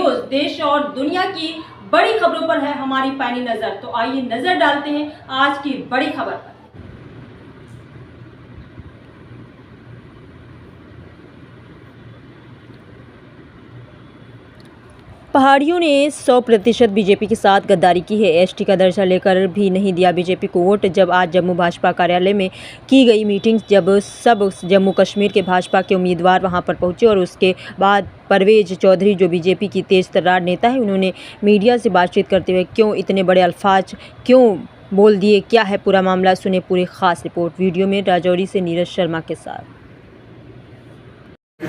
News देश और दुनिया की बड़ी खबरों पर है हमारी पैनी नजर। तो आइए नजर डालते हैं आज की बड़ी खबर पर। पहाड़ियों ने 100% बीजेपी के साथ गद्दारी की है। एसटी का दर्जा लेकर भी नहीं दिया बीजेपी को वोट। जब आज जम्मू भाजपा कार्यालय में की गई मीटिंग, जब सब जम्मू कश्मीर के भाजपा के उम्मीदवार वहां पर पहुंचे और उसके बाद परवेज चौधरी जो बीजेपी की तेज तर्रार नेता है, उन्होंने मीडिया से बातचीत करते हुए क्यों इतने बड़े अल्फाज क्यों बोल दिए, क्या है पूरा मामला, सुने पूरी खास रिपोर्ट वीडियो में राजौरी से नीरज शर्मा के साथ।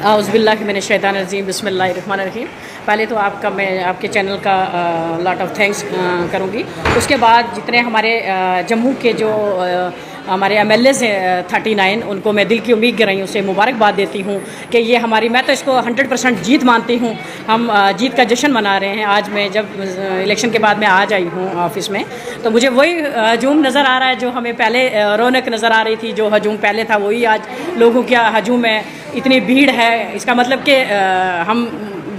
औज़ुबिल्लाहिमिनश्शैतानिर्रजीम बिस्मिल्लाहिर्रहमानिर्रहीम। पहले तो मैं आपके चैनल का लॉट ऑफ थैंक्स करूँगी। उसके बाद जितने हमारे जम्मू के जो हमारे एमएलएज़ हैं 39, उनको मैं दिल की उम्मीद कर रही हूँ, उसे मुबारकबाद देती हूँ कि ये हमारी, मैं तो इसको 100% जीत मानती हूँ। हम जीत का जश्न मना रहे हैं। आज मैं जब इलेक्शन के बाद मैं आज आई हूँ ऑफिस में, तो मुझे वही हजूम नज़र आ रहा है जो हमें पहले रौनक नज़र आ रही थी। जो हजूम पहले था वही आज लोगों का हजूम है। इतनी भीड़ है, इसका मतलब कि हम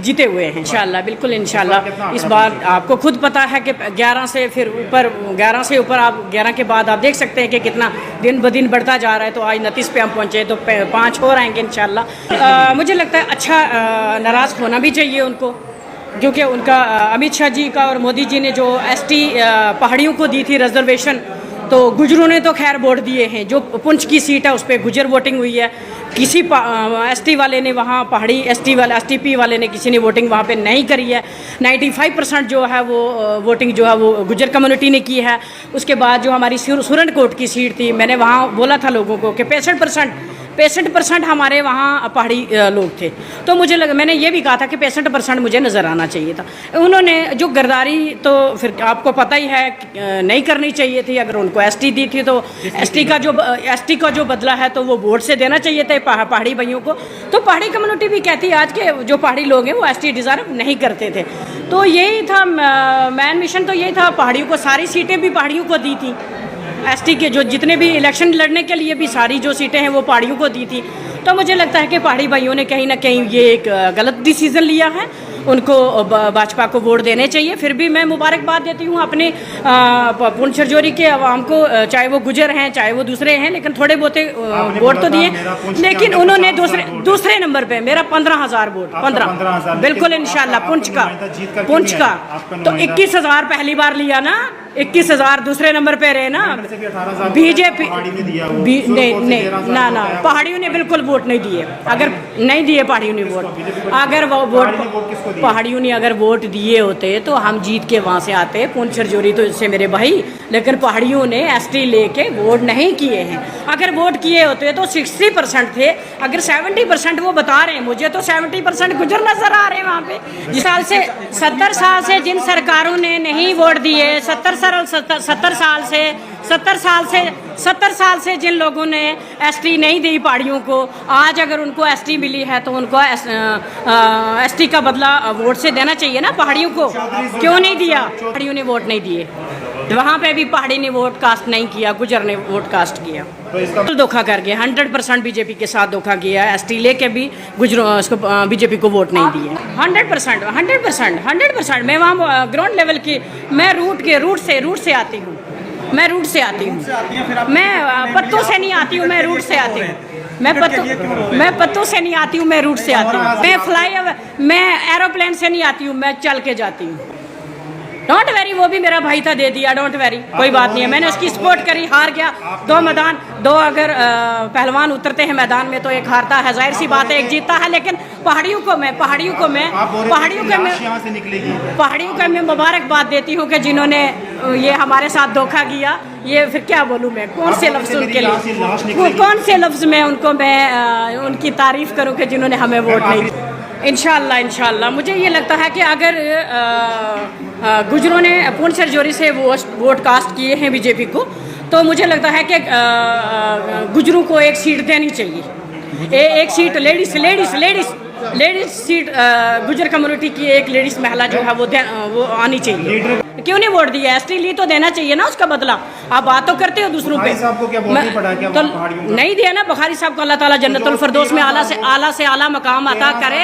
जीते हुए हैं इंशाल्लाह, बिल्कुल इंशाल्लाह। इस बार आपको खुद पता है कि 11 से ऊपर आप 11 के बाद आप देख सकते हैं कि कितना दिन ब दिन बढ़ता जा रहा है। तो आज 29 पे हम पहुँचे, तो 5 और आएंगे इंशाल्लाह। मुझे लगता है अच्छा नाराज़ होना भी चाहिए उनको, क्योंकि उनका अमित शाह जी का और मोदी जी ने जो एसटी पहाड़ियों को दी थी रिजर्वेशन, तो गुजरों ने तो खैर वोट दिए हैं। जो पुंछ की सीट है उस पर गुजर वोटिंग हुई है। किसी एसटी वाले ने वहाँ पहाड़ी एसटीपी वाले ने किसी ने वोटिंग वहाँ पे नहीं करी है। 95% जो है वो वोटिंग जो है वो गुजर कम्युनिटी ने की है। उसके बाद जो हमारी सुरनकोट की सीट थी, मैंने वहाँ बोला था लोगों को कि 65% हमारे वहाँ पहाड़ी लोग थे। तो मुझे लगा, मैंने ये भी कहा था कि 65% मुझे नज़र आना चाहिए था। उन्होंने जो गद्दारी, तो फिर आपको पता ही है, नहीं करनी चाहिए थी। अगर उनको एसटी दी थी तो एसटी का जो बदला है तो वो वोट से देना चाहिए था पहाड़ी भाइयों को। तो पहाड़ी कम्युनिटी भी कहती है आज के जो पहाड़ी लोग हैं वो एसटी डिज़र्व नहीं करते थे। तो यही था मैन मिशन, तो यही था, पहाड़ियों को सारी सीटें भी पहाड़ियों को दी थी। एसटी के जो जितने भी इलेक्शन लड़ने के लिए भी सारी जो सीटें हैं वो पहाड़ियों को दी थी। तो मुझे लगता है कि पहाड़ी भाइयों ने कहीं ना कहीं ये एक गलत डिसीज़न लिया है। उनको भाजपा को वोट देने चाहिए। फिर भी मैं मुबारकबाद देती हूँ अपने पुंछ राजौरी के आवाम को, चाहे वो गुजर हैं चाहे वो दूसरे हैं, लेकिन थोड़े बहुते वोट तो दिए। लेकिन उन्होंने दूसरे नंबर पे मेरा 15,000 वोट, 15 बिल्कुल इंशाल्लाह। पुंछ का तो 21,000 पहली बार लिया ना, 21,000 दूसरे नंबर पे रहे ना बीजेपी। नहीं ना, पहाड़ियों ने बिल्कुल वोट नहीं दिए। अगर नहीं दिए पहाड़ियों ने वोट, अगर वो वोट पहाड़ियों ने अगर वोट दिए होते तो हम जीत के वहाँ से आते। पुंछ राजौरी तो इससे मेरे भाई, लेकिन पहाड़ियों ने एसटी लेके वोट नहीं किए हैं। अगर वोट किए होते तो 60% थे। अगर 70% वो बता रहे हैं, मुझे तो 70% गुजर नजर आ रहे हैं वहाँ पे। जिस साल से 70 साल से जिन सरकारों ने नहीं वोट दिए, 70 साल से जिन लोगों ने एसटी नहीं दी पहाड़ियों को, आज अगर उनको एसटी मिली है तो उनको एसटी का बदला वोट से देना चाहिए ना पहाड़ियों को। क्यों नहीं दिया? पहाड़ियों ने वोट नहीं दिए। वहाँ पे भी पहाड़ी ने वोट कास्ट नहीं किया, गुजर ने वोट कास्ट किया। तो इसका धोखा कर गया, 100% बीजेपी के साथ धोखा किया। एसटी लेके भी गुजरों उसको बीजेपी को वोट नहीं दिए। 100%। मैं वहाँ ग्राउंड लेवल की, मैं रूट से आती हूँ। मैं पत्तों से नहीं आती हूँ, मैं रूट से आती हूँ। मैं पत्तों से नहीं आती हूँ, मैं रूट से आती हूँ। मैं एरोप्लेन से नहीं आती हूँ, मैं चल के जाती हूँ। डोंट वेरी, वो भी मेरा भाई था, दे दिया, डोंट वेरी, कोई बात नहीं है। मैंने उसकी सपोर्ट करी, हार गया। दो अगर पहलवान उतरते हैं मैदान में तो एक हारता है, जाहिर सी बात है, एक जीतता है। लेकिन पहाड़ियों को मैं मुबारकबाद देती हूँ कि जिन्होंने ये हमारे साथ धोखा किया। ये फिर क्या बोलूँ मैं, कौन से लफ्ज़ उनके लिए, कौन से लफ्ज़ में उनको मैं उनकी तारीफ़ करूँ कि जिन्होंने हमें वोट नहीं दिया। इंशाल्लाह मुझे ये लगता है कि अगर गुजरों ने पुंछ राजौरी से वोट कास्ट किए हैं बीजेपी को, तो मुझे लगता है कि गुजरों को एक सीट देनी चाहिए। एक सीट लेडीज लेडीज सीट गुजर कम्युनिटी की एक लेडीज महिला जो है वो आनी चाहिए। क्यों नहीं वोट दिया? एसटी ली तो देना चाहिए ना उसका बदला। आप बात तो करते हो दूसरों पे। साहब को क्या वोट नहीं पड़ा? क्या तो पहाड़ियों का? नहीं दिया ना बुखारी साहब को, अल्लाह ताला जन्नतुल फिरदौस में आला से आला मकाम अता करे।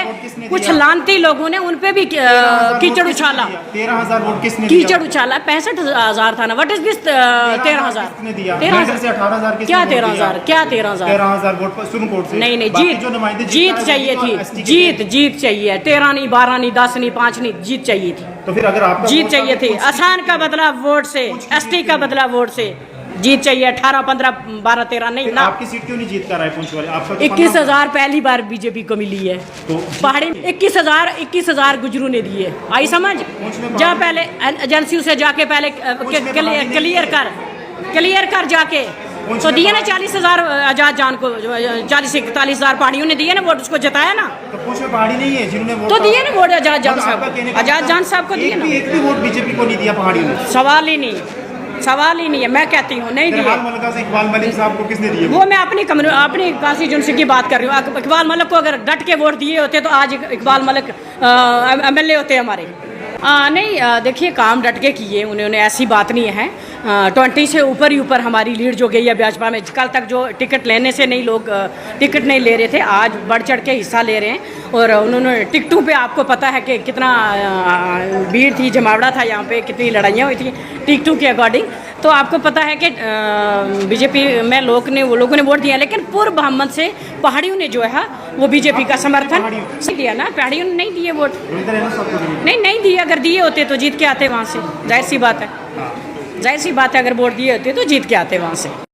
कुछ लानती लोगों ने उन पे भी कीचड़ उछाला। 13,000 वोट किसने दिया? कीचड़ उछाला। 65,000 था ना। What is this 13,000? किसने दिया? 13,000 से 18,000 क्या 13,000? क्या 13,000? 13,000 वोट सुप्रीम कोर्ट से। नहीं बाकी जीत जो नुमाइंदे जीत चाहिए थी। जीत चाहिए। 13 नहीं, 12 नहीं, 10 नहीं, 5 नहीं, जीत चाहिए थी। तो फिर अगर आपका जीत वोट चाहिए थी। कुछ- आसान का बदला वोट से, एसटी का बदला वोट से जीत चाहिए। 18, 15, 12, 13 नहीं फिर ना। आपकी सीट क्यों नहीं जीत कर रहा है पुंछ वाले? आपका तो 21,000 पहली बार बीजेपी को मिली है। तो पहाड़ी में 21,000 गुजरू ने दिए। आई समझ? जा पहले एजेंसी से जाके पहले क्लियर कर जाके तो दिए ना 40,000 आजाद जान को। 40-41,000 पहाड़ियों ने दिए ना वोट, उसको जिताया ना। तो पुंछ में पहाड़ी नहीं है जिन्होंने वोट तो दिए ना वोट आजाद जान आपका कहने साहब। का आजाद जान साहब को दिए ना। एक भी वोट बीजेपी को नहीं दिया पहाड़ियों ने। सवाल ही नहीं है। मैं कहती हूँ नहीं दिए। फिलहाल मलका से इकबाल मलिक साहब को किसने दिए? वो मैं अपनी कॉन्स्टिट्यूंसी की बात कर रही हूँ। इकबाल मलिक को अगर डट के वोट दिए होते तो आज इकबाल मलिक MLA होते हमारे। नहीं देखिए, काम डट के किए उन्होंने, ऐसी बात नहीं है। 20 से ऊपर ही ऊपर हमारी लीड जो गई है भाजपा में। कल तक जो टिकट लेने से नहीं लोग टिकट नहीं ले रहे थे, आज बढ़ चढ़ के हिस्सा ले रहे हैं। और उन्होंने टिकटों पे आपको पता है कि कितना भीड़ थी, जमावड़ा था यहाँ पे, कितनी लड़ाइयाँ हुई थी टिकटों के अकॉर्डिंग। तो आपको पता है कि बीजेपी में लोगों ने वोट दिया, लेकिन पूर्व ब्राह्मण से पहाड़ियों ने जो है वो बीजेपी का समर्थन दिया ना। पहाड़ियों ने नहीं दिए वोट। नहीं दिए। अगर दिए होते तो जीत के आते वहाँ से। जाहिर सी बात है। अगर वोट दिए होते तो जीत के आते वहाँ से।